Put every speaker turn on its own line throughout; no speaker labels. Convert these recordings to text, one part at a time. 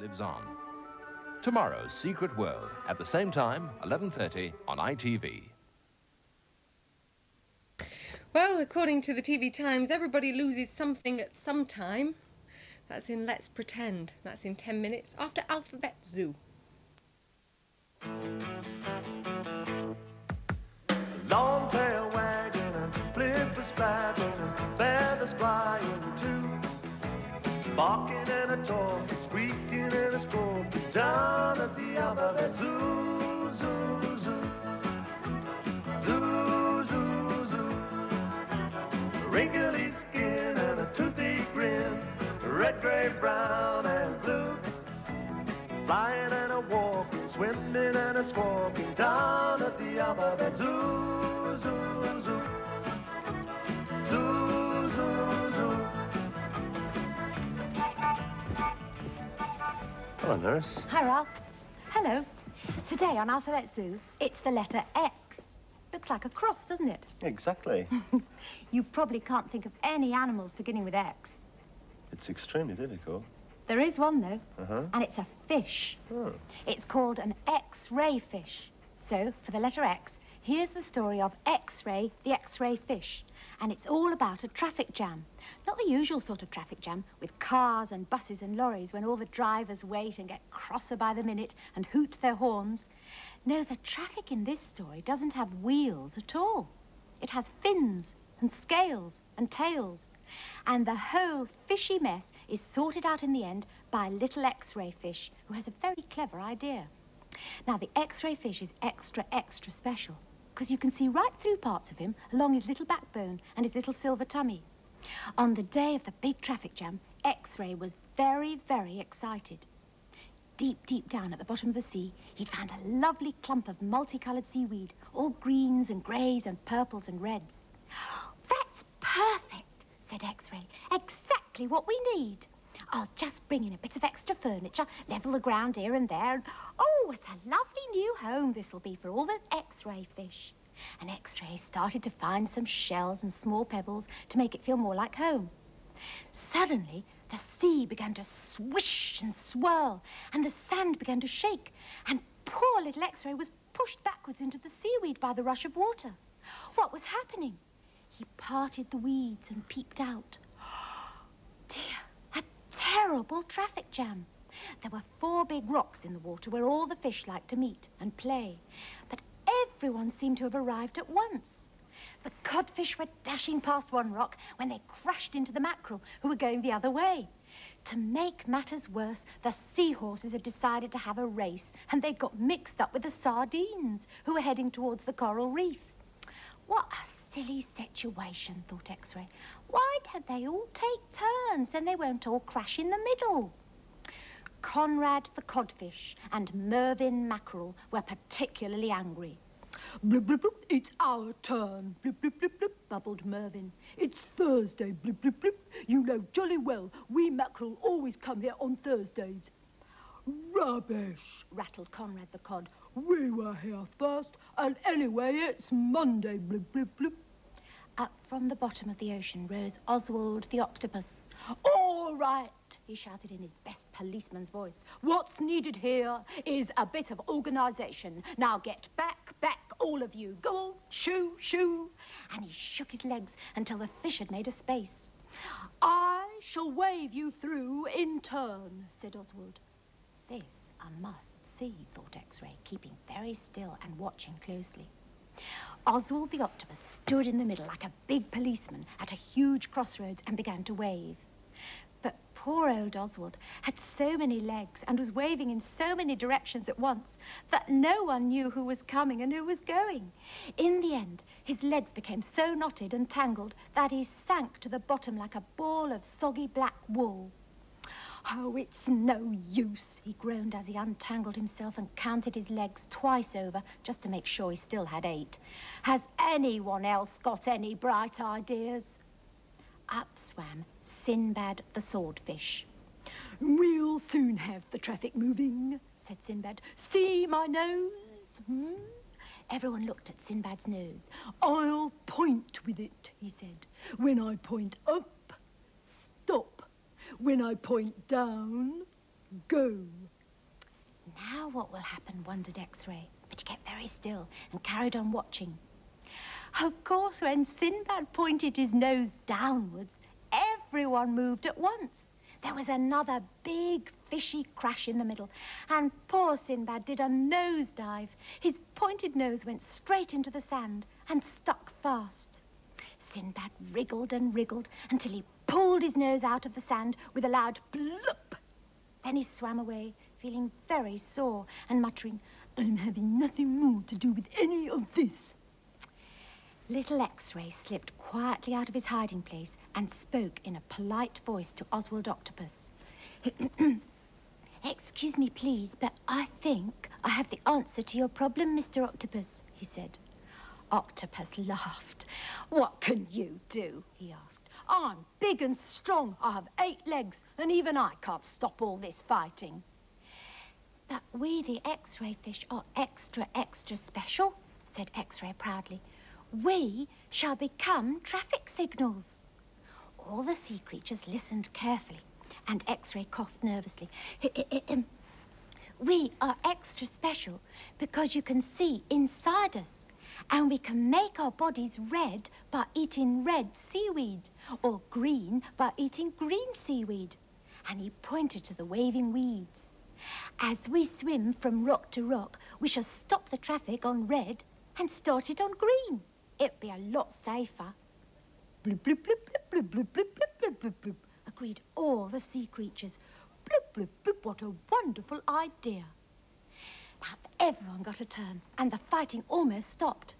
lives on. Tomorrow's Secret World, at the same time, 11:30 on ITV.
Well, according to the TV Times, everybody loses something at some time. That's in Let's Pretend. That's in 10 minutes after Alphabet Zoo.
Long tail wagging and flippers flapping and feathers flying too. Barking and a talking, squeaking and a squawking down at the Alphabet Zoo, zoo, zoo. Zoo, zoo, zoo. Wrinkly skin and a toothy grin, red, grey, brown and blue. Flying and a walking, swimming and a squawking down at the Alphabet Zoo, zoo, zoo. Zoo, zoo, zoo. Hello, nurse.
Hi, Ralph. Hello. Today on Alphabet Zoo, it's the letter X. Looks like a cross, doesn't it?
Exactly.
You probably can't think of any animals beginning with X.
It's extremely difficult.
There is one, though, and it's a fish.
Oh.
It's called an X-ray fish. So, for the letter X, here's the story of X-ray, the X-ray fish. And it's all about a traffic jam. Not the usual sort of traffic jam, with cars and buses and lorries when all the drivers wait and get crosser by the minute and hoot their horns. No, the traffic in this story doesn't have wheels at all. It has fins and scales and tails. And the whole fishy mess is sorted out in the end by a little X-ray fish who has a very clever idea. Now, the X-ray fish is extra, extra special because you can see right through parts of him along his little backbone and his little silver tummy. On the day of the big traffic jam, X-ray was very, very excited. Deep, deep down at the bottom of the sea, he'd found a lovely clump of multicoloured seaweed, all greens and greys and purples and reds. "That's perfect," said X-ray. "Exactly what we need. I'll just bring in a bit of extra furniture, level the ground here and there, and oh, what a lovely new home this'll be for all the X-ray fish." And X-ray started to find some shells and small pebbles to make it feel more like home. Suddenly, the sea began to swish and swirl, and the sand began to shake, and poor little X-ray was pushed backwards into the seaweed by the rush of water. What was happening? He parted the weeds and peeped out. Dear, a terrible traffic jam. There were 4 big rocks in the water where all the fish liked to meet and play. But everyone seemed to have arrived at once. The codfish were dashing past one rock when they crashed into the mackerel, who were going the other way. To make matters worse, the seahorses had decided to have a race, and they got mixed up with the sardines, who were heading towards the coral reef. What a silly situation, thought X-ray. Why don't they all take turns? Then they won't all crash in the middle. Conrad the codfish and Mervyn Mackerel were particularly angry. "Blip, blip, blip, it's our turn, blip, blip, blip, blip," bubbled Mervyn. "It's Thursday, blip, blip, blip. You know jolly well we mackerel always come here on Thursdays." "Rubbish," rattled Conrad the cod. "We were here first, and anyway it's Monday, blip, blip, blip." Up from the bottom of the ocean rose Oswald the octopus. "All right," he shouted in his best policeman's voice. "What's needed here is a bit of organisation. Now get back, back, all of you. Go on, shoo, shoo." And he shook his legs until the fish had made a space. "I shall wave you through in turn," said Oswald. This I must see, thought X-ray, keeping very still and watching closely. Oswald the octopus stood in the middle like a big policeman at a huge crossroads and began to wave. But poor old Oswald had so many legs and was waving in so many directions at once that no one knew who was coming and who was going. In the end, his legs became so knotted and tangled that he sank to the bottom like a ball of soggy black wool. "Oh, it's no use," he groaned as he untangled himself and counted his legs twice over just to make sure he still had 8. "Has anyone else got any bright ideas?" Up swam Sinbad the swordfish. "We'll soon have the traffic moving," said Sinbad. "See my nose? Everyone looked at Sinbad's nose. "I'll point with it," he said. "When I point up, stop. When I point down, go. Now what will happen, wondered X-Ray, but he kept very still and carried on watching. Of course, when Sinbad pointed his nose downwards, everyone moved at once. There was another big fishy crash in the middle, and poor Sinbad did a nosedive. His pointed nose went straight into the sand and stuck fast. Sinbad wriggled and wriggled until he pulled his nose out of the sand with a loud bloop. Then he swam away, feeling very sore and muttering, "I'm having nothing more to do with any of this." Little X-Ray slipped quietly out of his hiding place and spoke in a polite voice to Oswald Octopus. "Excuse me, please, but I think I have the answer to your problem, Mr. Octopus," he said. Octopus laughed. "What can you do?" he asked. "I'm big and strong. I have 8 legs, and even I can't stop all this fighting." "But we, the X-ray fish, are extra, extra special," said X-ray proudly. "We shall become traffic signals." All the sea creatures listened carefully, and X-ray coughed nervously. "We are extra special because you can see inside us, and we can make our bodies red by eating red seaweed, or green by eating green seaweed." And he pointed to the waving weeds. "As we swim from rock to rock, we shall stop the traffic on red and start it on green. It'd be a lot safer." "Bloop, bloop, bloop, bloop, bloop, bloop, bloop, bloop, bloop, bloop," agreed all the sea creatures. "Bloop, bloop, bloop, what a wonderful idea." Now everyone got a turn, and the fighting almost stopped.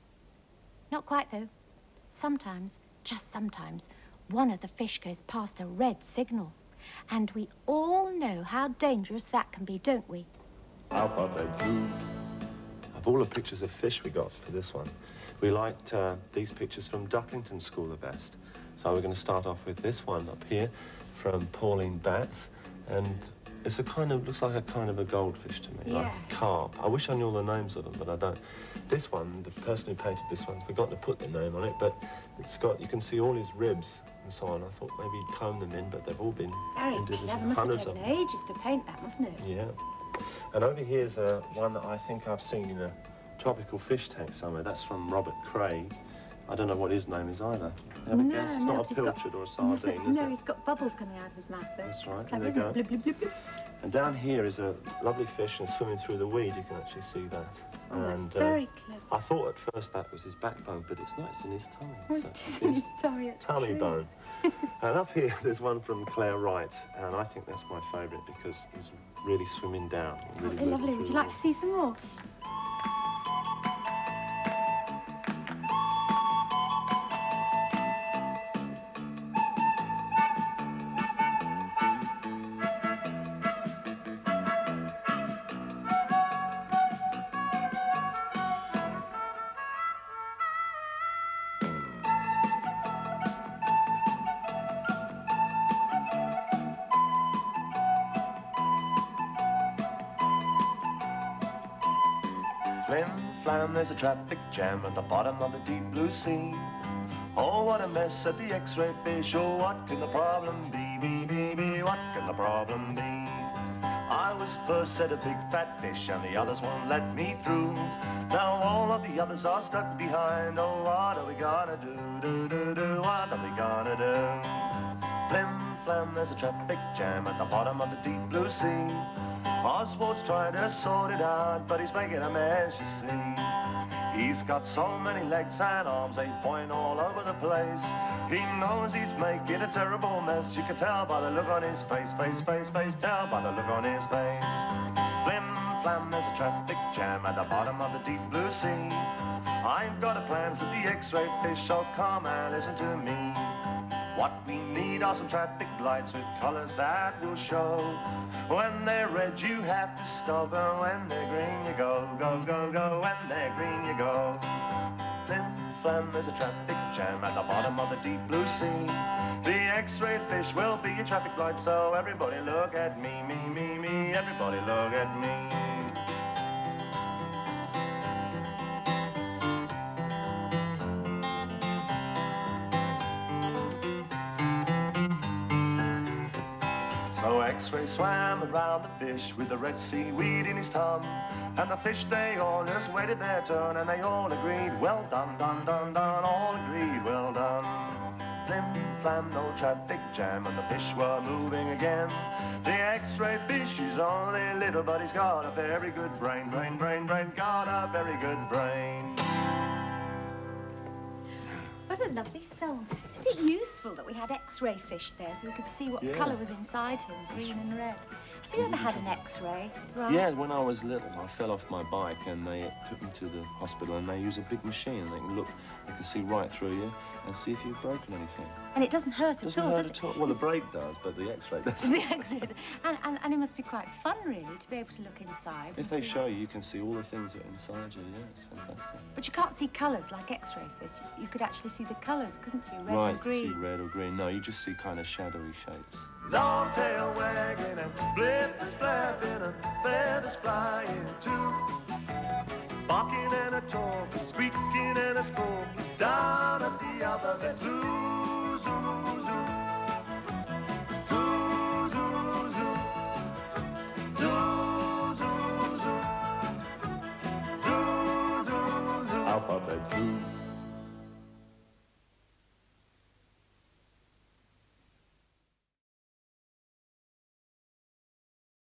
Not quite, though. Sometimes, just sometimes, one of the fish goes past a red signal. And we all know how dangerous that can be, don't we?
Alphabet Zoo. Of all the pictures of fish we got for this one, we liked these pictures from Ducklington School the best. So we're going to start off with this one up here from Pauline Batts, and it's a kind of, looks like a kind of a goldfish to me, like a carp. I wish I knew all the names of them, but I don't. This one, the person who painted this one, forgot to put the name on it, but it's got, you can see all his ribs and so on. I thought maybe he'd comb them in, but they've all been
very clever. Must have taken ages to paint that, mustn't it?
Yeah. And over here's one that I think I've seen in a tropical fish tank somewhere. That's from Robert Craig. I don't know what his name is either. Have a guess? It's not a pilchard or a sardine, is it?
No, he's got bubbles coming out of his mouth, though.
That's right.
That's clever,
There you go.
isn't it? Bloop, bloop, bloop, bloop.
And down here is a lovely fish and swimming through the weed. You can actually see that.
Oh, that's very clever.
I thought at first that was his backbone, but it's not. It's in his tummy.
Oh, it is in his tummy, that's
tummy
true.
bone. And up here, there's one from Claire Wright, and I think that's my favourite because it's really swimming down. Really
Oh, lovely. Would you like to see some more?
Flim flam, there's a traffic jam at the bottom of the deep blue sea. Oh, what a mess, said the X-ray fish. Oh, what can the problem be? What can the problem be? I was first, said a big fat fish, and the others won't let me through. Now all of the others are stuck behind. Oh, what are we gonna do? What are we gonna do? Flim flam, there's a traffic jam at the bottom of the deep blue sea. Oswald's trying to sort it out, but he's making a mess, you see. He's got so many legs and arms, they point all over the place. He knows he's making a terrible mess. You can tell by the look on his face, tell by the look on his face. Flim flam, there's a traffic jam at the bottom of the deep blue sea. I've got a plan, said the X-ray fish, so come and listen to me. What we need are some traffic lights with colours that will show. When they're red, you have to stop, and when they're green, you go, go, go, go. When they're green, you go. Flim flam, there's a traffic jam at the bottom of the deep blue sea. The X-ray fish will be a traffic light, so everybody look at me, everybody look at me. So X-Ray swam around the fish with the red seaweed in his tongue. And the fish, they all just waited their turn, and they all agreed, well done, done, done, done, all agreed, well done. Flim, flam, no traffic jam, and the fish were moving again. The X-ray fish is only little, but he's got a very good brain, brain, brain, brain, got a very good brain.
What a lovely song. Isn't it useful that we had X-ray fish there so we could see what colour was inside him, green and red? Have you ever had an X-ray? Right?
Yeah, when I was little, I fell off my bike and they took me to the hospital and they use a big machine and they can look, they can see right through you and see if you've broken anything.
And it doesn't hurt at all, does it?
Doesn't hurt at all. Well, the brake does, but the X-ray doesn't.
The X-ray. And it must be quite fun, really, to be able to look inside.
If they show you, you can see all the things that are inside you. Yeah, it's fantastic.
But you can't see colours like X-ray fish. You could actually see the colours, couldn't you? Red
right,
and green.
see red or green. No, you just see kind of shadowy shapes.
Long tail wagging and flippers flapping and feathers flying too. Barking and a talking, squeaking and a squawking down at the other end. Zoo, zoo, zoo.